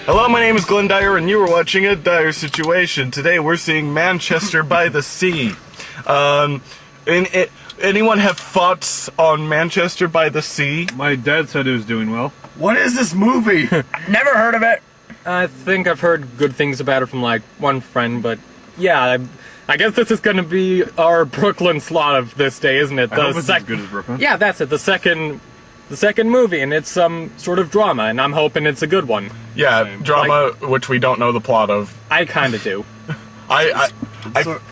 Hello, my name is Glenn Dyer, and you are watching a Dyer-Situation. Today we're seeing Manchester by the Sea. Anyone have thoughts on Manchester by the Sea? My dad said it was doing well. What is this movie? Never heard of it. I think I've heard good things about it from, like, one friend, but yeah, I guess this is going to be our Brooklyn slot of this day, isn't it? I hope it's as good as Brooklyn. Yeah, that's it. The second movie, and it's some sort of drama, and I'm hoping it's a good one. Yeah, Same. drama which we don't know the plot of. I kind of do.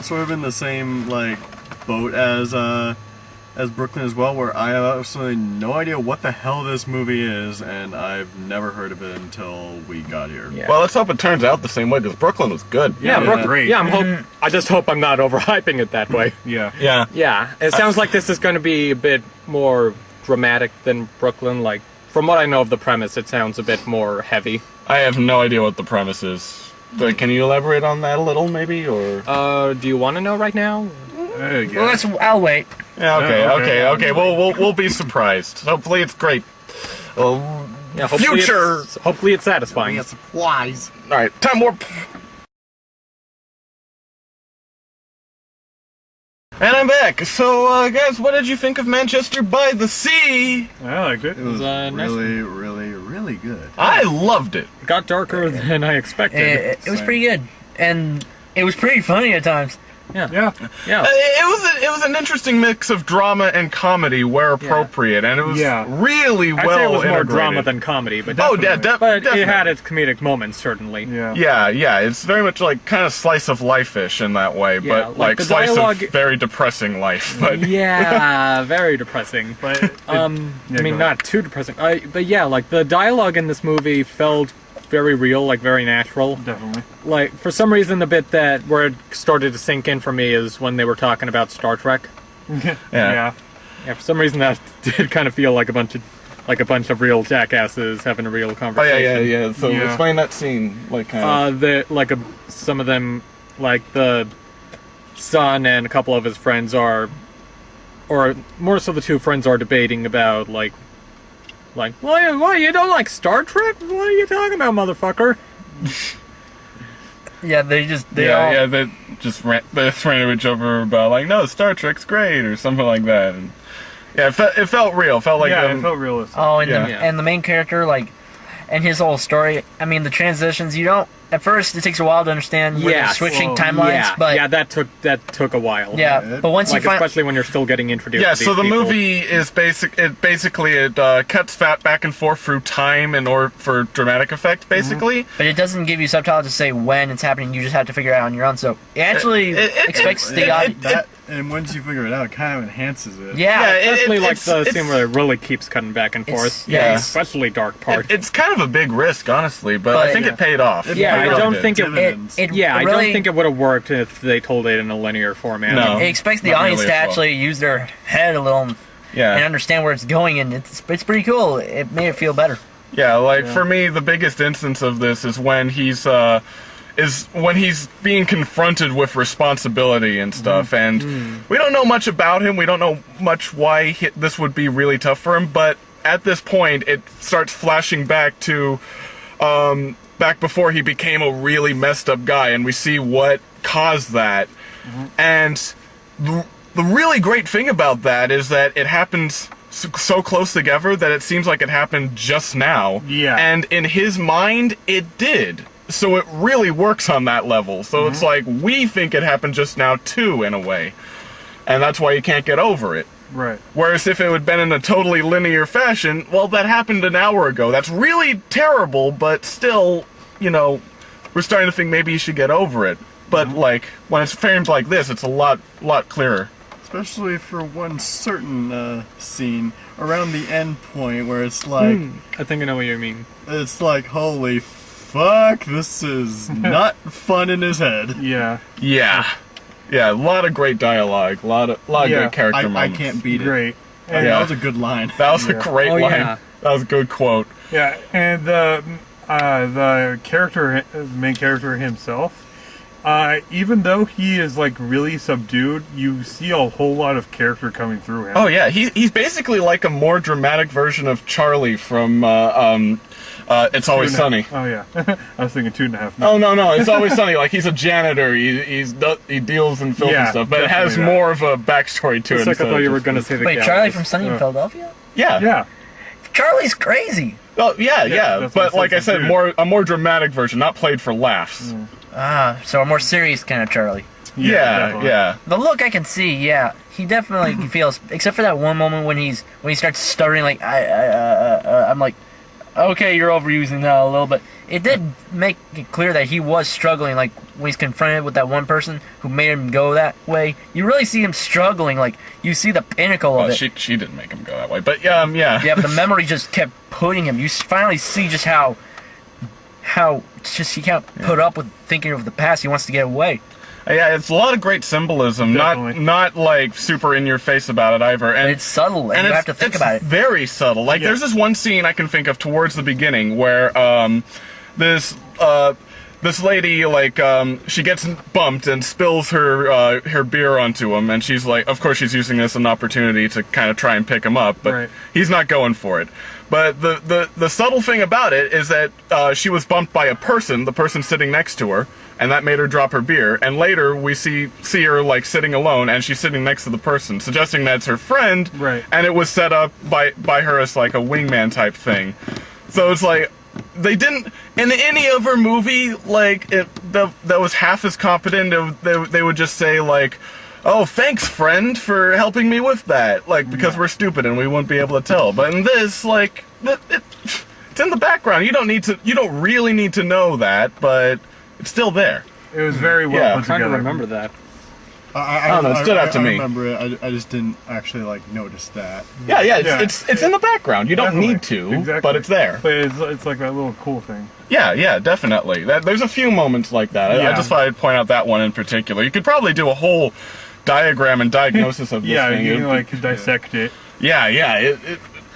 Sort of in the same boat as Brooklyn as well, where I have absolutely no idea what the hell this movie is, and I've never heard of it until we got here. Yeah. Well, let's hope it turns out the same way, because Brooklyn was good. Yeah, Brooklyn. Great. Yeah, I just hope I'm not overhyping it that way. Yeah. Yeah. Yeah, it sounds like this is going to be a bit more dramatic than Brooklyn. Like, from what I know of the premise, it sounds a bit more heavy. I have no idea what the premise is. Can you elaborate on that a little, maybe, or? Do you want to know right now? Well, I'll wait. Yeah, okay. We'll be surprised. Hopefully it's great. Yeah, Future! Hopefully it's satisfying. a surprise. Alright, time warp! And I'm back. So, guys, what did you think of Manchester by the Sea? I liked it. It was nice. really good. I loved it. It got darker than I expected. It was pretty good, and it was pretty funny at times. Yeah. It was an interesting mix of drama and comedy where appropriate, and it was really I'd well say it was more integrated. drama than comedy, but Oh, but definitely. it had its comedic moments, certainly. Yeah, it's very much like kind of slice of life-ish in that way, Yeah, but like the slice dialogue- of very depressing life. But Yeah, very depressing. But I mean, not too depressing. But yeah, like the dialogue in this movie felt very real, like very natural. definitely. Like, for some reason, the bit where it started to sink in for me is when they were talking about Star Trek. Yeah. Yeah, for some reason that did kind of feel like a bunch of real jackasses having a real oh conversation. yeah. So Yeah. explain that scene, kind of. Some of them, like the son and a couple of his friends or more so the two friends are debating about why you don't like Star Trek? What are you talking about, motherfucker? Yeah, they They ran to each other about no, Star Trek's great or something like that. And yeah, it felt real. It felt like it felt realistic. Oh, and Yeah. the main character, and his whole story. I mean, the transitions. You don't. At first, it takes a while to understand where they're switching timelines. Yeah, that took a while. Yeah, but once you find, especially when you're still getting introduced. Yeah, to these so the people. movie is basically cuts fat back and forth through time in order for dramatic effect, basically. but it doesn't give you subtitles to say when it's happening. You just have to figure it out on your own. So it actually expects the audience. And once you figure it out, it kind of enhances it. Yeah, especially it's- the scene where it really keeps cutting back and forth. yeah. Especially dark part. It's kind of a big risk, honestly, but I think it paid off. Yeah, I don't think it. I I don't think it would have worked if they told it in a linear format. No. It expects the Not audience really to as well. actually use their head a little and understand where it's going, and it's pretty cool. It made it feel better. Yeah, for me, the biggest instance of this is when he's being confronted with responsibility and stuff, and we don't know much about him. We don't know much why this would be really tough for him, but at this point, it starts flashing back to back before he became a really messed up guy, and we see what caused that. And the really great thing about that is that it happens so close together that it seems like it happened just now. Yeah. And in his mind, it did. So it really works on that level. So it's like, we think it happened just now too, in a way. And that's why you can't get over it. Right. Whereas if it had been in a totally linear fashion, well, that happened an hour ago. That's really terrible, but still, we're starting to think maybe you should get over it. But, when it's framed like this, it's a lot clearer. Especially for one certain scene around the end point where it's like... I think I know what you mean. It's like, holy fuck, this is not fun in his head. Yeah. Yeah, a lot of great dialogue, a lot of great character I moments. Can't beat it. Great. And that was a good line. That was a great line. Yeah. That was a good quote. Yeah, and the main character himself Even though he is like really subdued, you see a whole lot of character coming through him. Oh yeah, he's basically like a more dramatic version of Charlie from It's Always Sunny. Oh yeah, I was thinking 2.5 minutes. Oh no, It's Always Sunny. Like he's a janitor. He deals in filth and stuff, but it has more of a backstory to it. It's like I thought you were going to say the Wait, galleys. Charlie from Sunny in Philadelphia? Yeah. Yeah. Charlie's crazy. Well, yeah. that's But what like I said, weird. a more dramatic version, not played for laughs. So a more serious kind of Charlie. Yeah, definitely. yeah. The look I can see, yeah, he definitely feels. Except for that one moment when he starts stuttering, like I'm like, okay, you're overusing that a little bit. It did make it clear that he was struggling, like when he's confronted with that one person who made him go that way. You really see him struggling, like you see the pinnacle of Well, it. she didn't make him go that way, but yeah. Yeah, but the memory just kept putting him. You finally see just how just he can't put up with thinking of the past. He wants to get away. Yeah, it's a lot of great symbolism. Definitely. Not like super in your face about it either. And It's subtle, and you have to think about it. Very subtle. Like there's this one scene I can think of towards the beginning where this lady she gets bumped and spills her beer onto him, and she's like, of course she's using this as an opportunity to kind of try and pick him up, but he's not going for it. But the subtle thing about it is that she was bumped by the person sitting next to her, and that made her drop her beer. And later we see her like sitting alone, and she's sitting next to the person, suggesting that it's her friend. Right. And it was set up by her as like a wingman type thing. So it's like they didn't in any other movie that was half as competent. They would just say like, "Oh, thanks, friend, for helping me with that." Like, because we're stupid and we wouldn't be able to tell. But in this, like, it's in the background. You don't really need to know that, but it's still there. It was very well Yeah. put I'm trying together. to remember that. I don't know, it stood out to I me. remember it. I just didn't actually like notice that. Yeah, Yeah. it's in the background. You don't Definitely. need to, Exactly. but it's there. But it's like that little cool thing. Yeah, definitely. There's a few moments like that. I Yeah. just thought I'd point out that one in particular. You could probably do a whole diagram and diagnosis of this Yeah, thing. you can It'd like dissect it. Yeah, it'd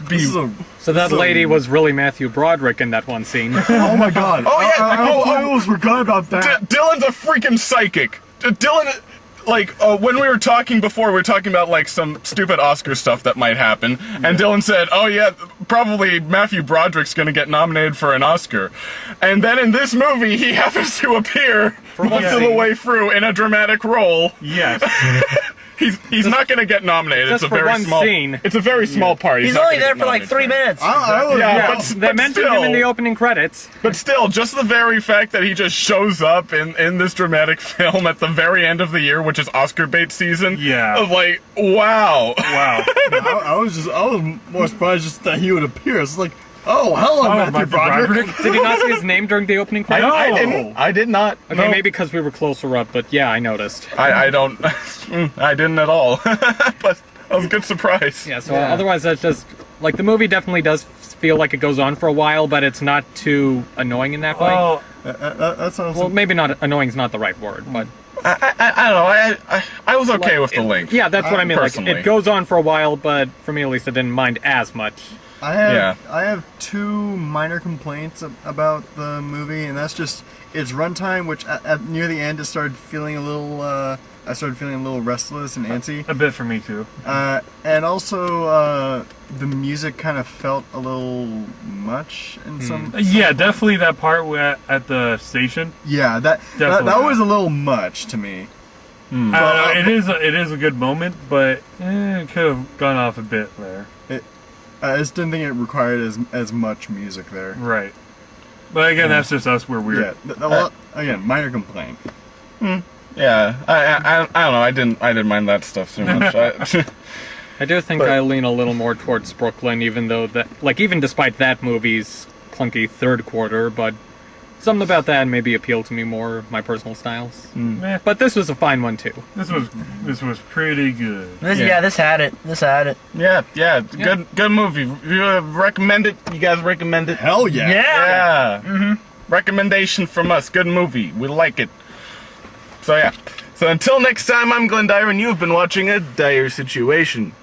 be. This is a, So that lady was really Matthew Broderick in that one scene. oh my god! Oh, yeah. I almost forgot about that. Dylan's a freaking psychic. Dylan, like, when we were talking before, we were talking about, like, some stupid Oscar stuff that might happen, and Dylan said, oh, yeah, probably Matthew Broderick's gonna get nominated for an Oscar. And then in this movie, he happens to appear most of the way through in a dramatic role. Yes. He's not gonna get nominated. Just It's a for very one small scene. It's a very small part. He's not only gonna there get for like nominated 3 minutes. I was, Yeah, yeah, but They mentioned him in the opening credits. But still, just the very fact that he just shows up in this dramatic film at the very end of the year, which is Oscar bait season. Yeah. Of like, wow. Wow. I was more surprised just that he would appear. It's like, oh, hello, Matthew Broderick. Did you not see his name during the opening credits? I did not. Okay, No. maybe because we were closer up, but yeah, I noticed. I don't. I didn't at all. But that was a good surprise. Yeah, so otherwise that's just, like, the movie definitely does feel like it goes on for a while, but it's not too annoying in that way. Oh, That sounds. Well, maybe not annoying is not the right word, but I don't know. I was okay with the length. yeah, that's what I mean. Like, Personally. it goes on for a while, but for me at least, I didn't mind as much. I have two minor complaints about the movie, and that's just its runtime, which near the end it started feeling a little. I started feeling a little restless and antsy, a bit for me too. and also the music kind of felt a little much in some. Yeah, definitely that part at the station. Yeah, that Definitely. was a little much to me. It is a good moment, but it could have gone off a bit there. I just didn't think it required as much music there. Right. But again, that's just us. We're weird. Yeah, again, minor complaint. Yeah. I don't know. I didn't mind that stuff too much. I do think I lean a little more towards Brooklyn, even though even despite that movie's clunky third quarter, but something about that maybe appealed to me more, my personal styles. Eh, But this was a fine one too. this was pretty good. This had it. Yeah. Good movie. You recommend it? You guys recommend it? Hell yeah! Yeah. Mm-hmm. Recommendation from us. Good movie. We like it. So yeah. So until next time, I'm Glenn Dyer, and you've been watching a Dyer-Situation.